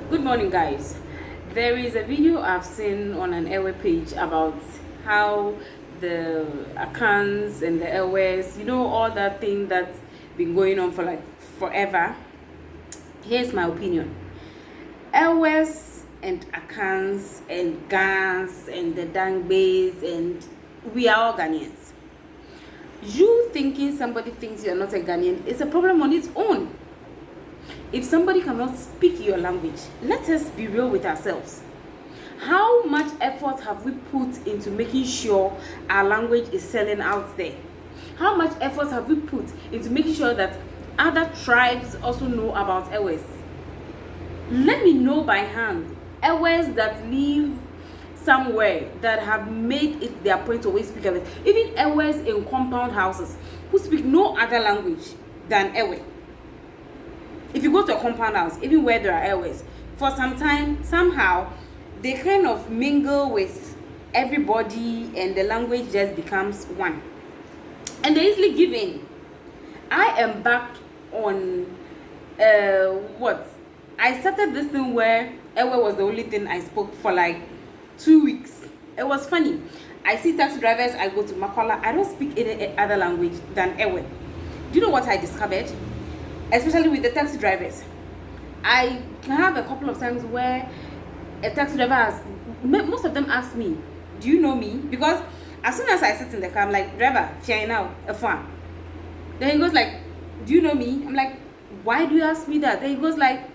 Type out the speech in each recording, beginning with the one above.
Good morning, guys. There is a video I've seen on an Ewe page about how the Akans and the Ewes, all that thing that's been going on for like forever. Here's my opinion. Ewes and Akans and Gans and the Dangbays, and we are all Ghanaians. You thinking somebody thinks you're not a Ghanaian is a problem on its own. If somebody cannot speak your language, let us be real with ourselves. How much effort have we put into making sure our language is selling out there? How much effort have we put into making sure that other tribes also know about Ewes? Let me know by hand Ewes that live somewhere that have made it their point to always speak Ewes. Even Ewes in compound houses who speak no other language than Ewe. If you go to a compound house, even where there are Ewes, for some time, somehow, they kind of mingle with everybody and the language just becomes one. And they easily give in. I embarked on, I started this thing where Ewe was the only thing I spoke for like 2 weeks. It was funny. I see taxi drivers, I go to Makola, I don't speak any other language than Ewe. Do you know what I discovered? Especially with the taxi drivers, I can have a couple of times where a taxi driver has, most of them ask me, do you know me? Because as soon as I sit in the car, I'm like, driver, now, a fan. Then he goes like, do you know me? I'm like, why do you ask me that? Then he goes like,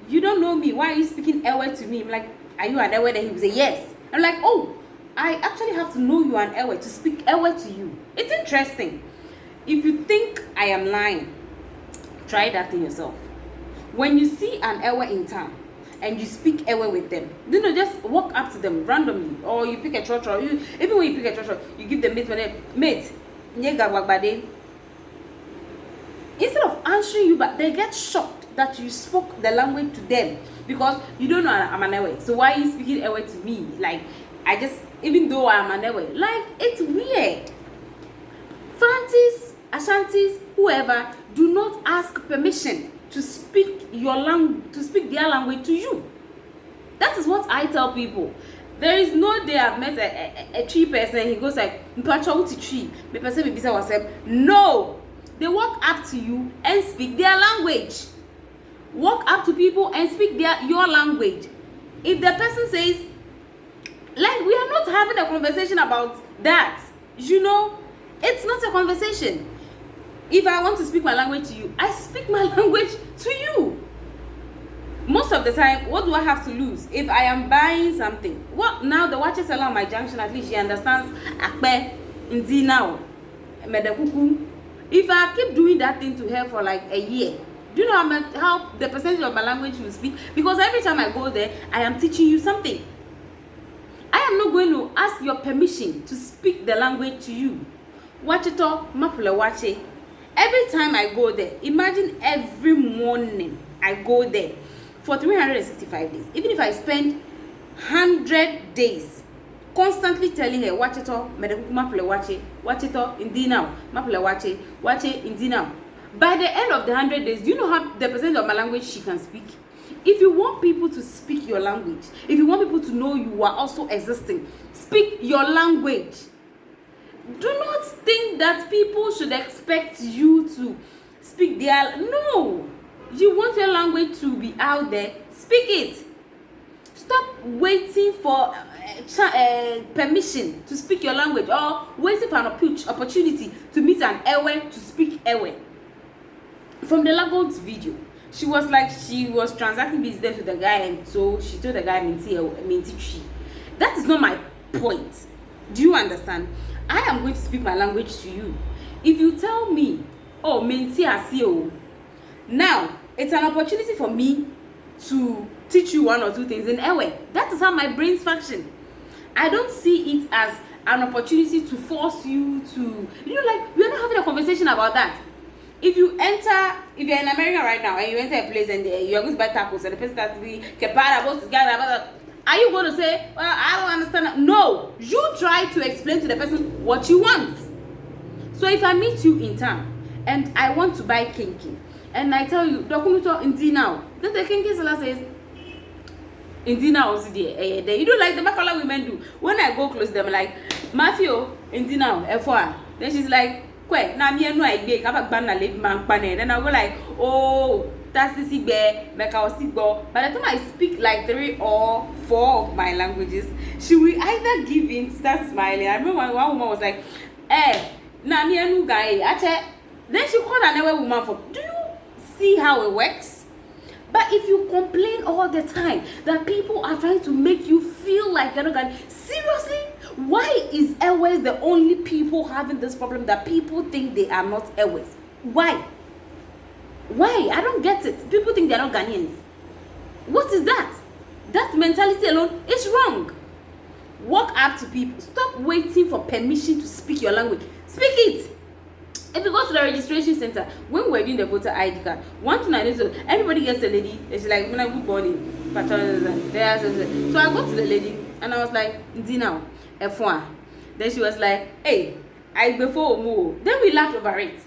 you don't know me, why are you speaking Ewe to me? I'm like, are you an Ewe? Then he would say yes. I'm like, oh, I actually have to know you are an Ewe to speak Ewe to you. It's interesting. If you think I am lying, try that thing yourself. When you see an Ewe in town and you speak Ewe with them, just walk up to them randomly, or you pick a trotro. Even when you pick a trotro, you give them mate, instead of answering you, but they get shocked that you spoke the language to them because you don't know I'm an Ewe. So why are you speaking Ewe to me? Like, even though I'm an Ewe, like, it's weird. Fancies, Ashantis, whoever, do not ask permission to speak their language to you. That is what I tell people. There is no day I've met a tree person, he goes like, tree. No, they walk up to you and speak their language. Walk up to people and speak your language. If the person says, like, we are not having a conversation about that, it's not a conversation. If I want to speak my language to you, I speak my language to you. Most of the time, what do I have to lose? If I am buying something, what now the watcher seller on my junction, at least she understands akpe, ndi now, medekuku. If I keep doing that thing to her for like a year, do you know how the percentage of my language will speak? Because every time I go there, I am teaching you something. I am not going to ask your permission to speak the language to you. Watch it all, mapule watch it. Every time I go there, imagine every morning I go there for 365 days. Even if I spend 100 days constantly telling her, watch it all, watch it all, indi now, watch it, indi now. By the end of the 100 days, do you know how the percentage of my language she can speak? If you want people to speak your language, if you want people to know you are also existing, speak your language. Do not think that people should expect you to speak their... No! You want your language to be out there, speak it. Stop waiting for permission to speak your language, or waiting for an opportunity to meet an Ewe to speak Ewe. From the Lagos video, she was like, she was transacting business with the guy, and so she told the guy minti tree. That is not my point. Do you understand? I am going to speak my language to you. If you tell me, oh, minti asio, now it's an opportunity for me to teach you one or two things in Ewe. That is how my brains function. I don't see it as an opportunity to force you to, like, we're not having a conversation about that. If you're in America right now and you enter a place and you're going to buy tacos and the person starts to be are you going to say, well, I don't understand? No, you try to explain to the person what you want. So if I meet you in town and I want to buy kinky, and I tell you, Dokunuto Ndi now, then the kinky seller says, Indina also there. You don't like the Makala women do. When I go close them, like Matthew, Indina, F1. Then she's like, "Kwe, na me no I get kabak ban na lady man pane." Then I go like, "Oh, that's the sigbe, meka osigbo." By the time I speak like 3 or 4 of my languages, she will either give in, start smiling. I remember one woman was like, na me no guy. Then she called another woman for. Do you see how it works? But if you complain all the time that people are trying to make you feel like you're not Ghanaian, seriously, why is Ewes the only people having this problem that people think they are not Ewes? Why? I don't get it. People think they're not Ghanaians. What is that? That mentality alone is wrong. Walk up to people. Stop waiting for permission to speak your language. Speak it. If you go to the registration center, when we're doing the voter ID card, one thing I know, so everybody gets a lady, it's like, when I good morning, so I go to the lady, and I was like, Dina, F1. Then she was like, hey, I before move. Then we laughed over it.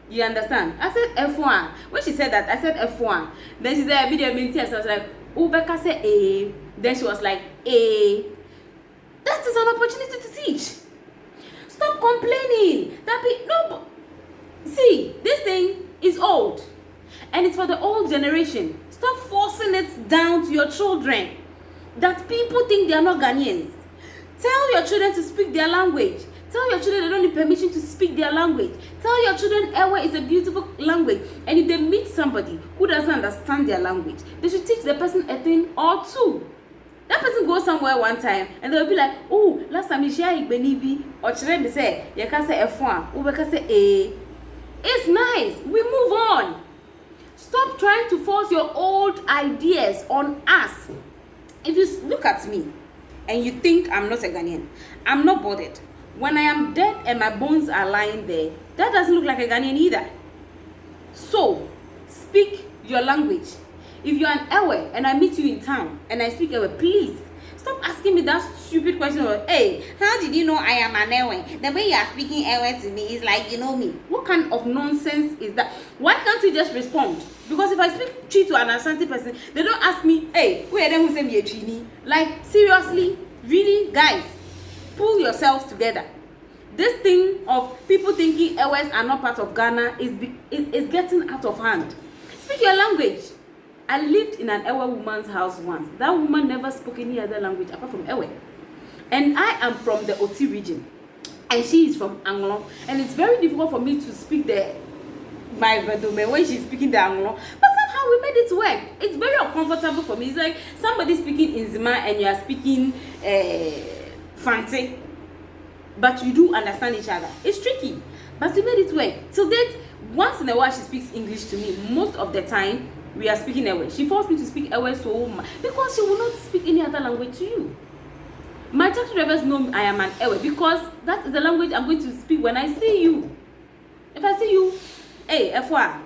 You understand? I said F1. When she said that, I said F1. Then she said, video minutes. So I was like, Ubeka said A. Then she was like, A. That is an opportunity to teach. Stop complaining. See, this thing is old, and it's for the old generation. Stop forcing it down to your children that people think they are not Ghanaians. Tell your children to speak their language. Tell your children they don't need permission to speak their language. Tell your children Ewe is a beautiful language, and if they meet somebody who doesn't understand their language, they should teach the person a thing or two. That person goes somewhere one time and they'll be like, oh, last time you share Benibi or children say, you can say F1, or you can say A. It's nice. We move on. Stop trying to force your old ideas on us. If you look at me and you think I'm not a Ghanaian, I'm not bothered. When I am dead and my bones are lying there, that doesn't look like a Ghanaian either. So, speak your language. If you're an Ewe and I meet you in town and I speak Ewe, please stop asking me that stupid question of, hey, how did you know I am an Ewe? The way you are speaking Ewe to me is like, you know me. What kind of nonsense is that? Why can't you just respond? Because if I speak Chi to an Ashanti person, they don't ask me, hey, who are them who say me a Chini? Like, seriously? Really? Guys, pull yourselves together. This thing of people thinking Ewes are not part of Ghana is getting out of hand. Speak your language. I lived in an Ewe woman's house once. That woman never spoke any other language apart from Ewe. And I am from the Oti region. And she is from Anglo. And it's very difficult for me to speak my Vedome when she's speaking the Anglo. But somehow we made it work. It's very uncomfortable for me. It's like somebody speaking in Zima and you are speaking Fante. But you do understand each other. It's tricky. But we made it work. Till date, once in a while she speaks English to me. Most of the time, we are speaking Ewe. She forced me to speak Ewe so much because she will not speak any other language to you. My taxi drivers know I am an Ewe because that is the language I'm going to speak when I see you. If I see you, hey, F1,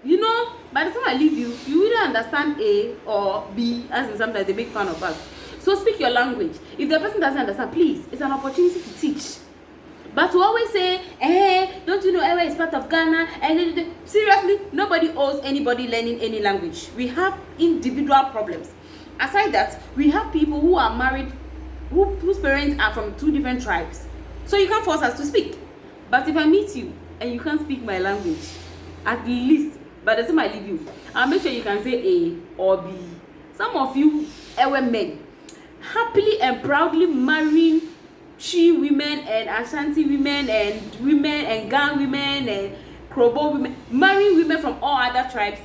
you know, by the time I leave you, you either understand A or B, as in sometimes they make fun of us. So speak your language. If the person doesn't understand, please, it's an opportunity to teach. But to always say, hey, don't you know Ewe is part of Ghana? And seriously, nobody owes anybody learning any language. We have individual problems. Aside that, we have people who are married, whose parents are from 2 different tribes. So you can't force us to speak. But if I meet you and you can't speak my language, at least by the time I leave you, I'll make sure you can say A or B. Some of you Ewe men happily and proudly marrying Chi women and Ashanti women and Gan women and Krobo women, marrying women from all other tribes.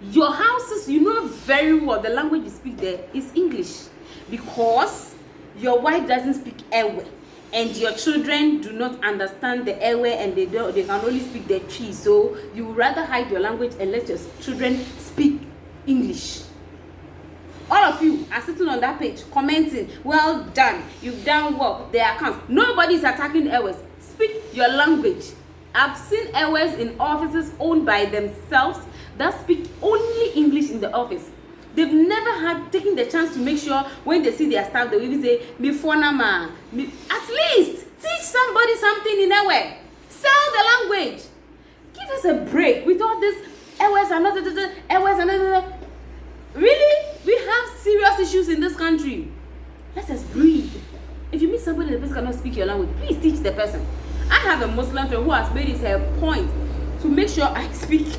Your houses, you know very well the language you speak there is English because your wife doesn't speak Ewe and your children do not understand the Ewe and they can only speak the Chi. So you would rather hide your language and let your children speak English. All of you are sitting on that page commenting, well done, you've done well, their accounts. Nobody is attacking Ewes. Speak your language. I've seen Ewes in offices owned by themselves that speak only English in the office. They've never taken the chance to make sure when they see their staff, they will even say, at least teach somebody something in Ewe. Sell the language. Give us a break with all this Ewes and not Ewes and really? We have serious issues in this country. Let us breathe. If you meet somebody that the person cannot speak your language, please teach the person. I have a Muslim friend who has made it her point to make sure I speak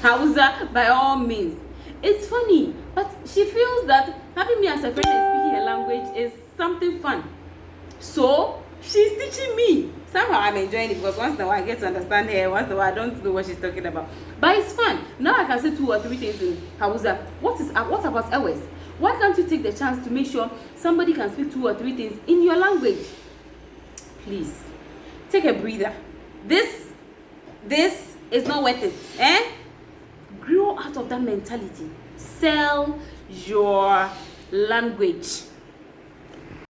Hausa by all means. It's funny, but she feels that having me as a friend and speaking her language is something fun. So she's teaching me. Somehow I'm enjoying it because once in a while I get to understand her, once in a while I don't know what she's talking about. But it's fun. Now I can say 2 or 3 things in Hausa. What about Ewes? Why can't you take the chance to make sure somebody can speak 2 or 3 things in your language? Please, take a breather. This is not worth it. Grow out of that mentality. Sell your language.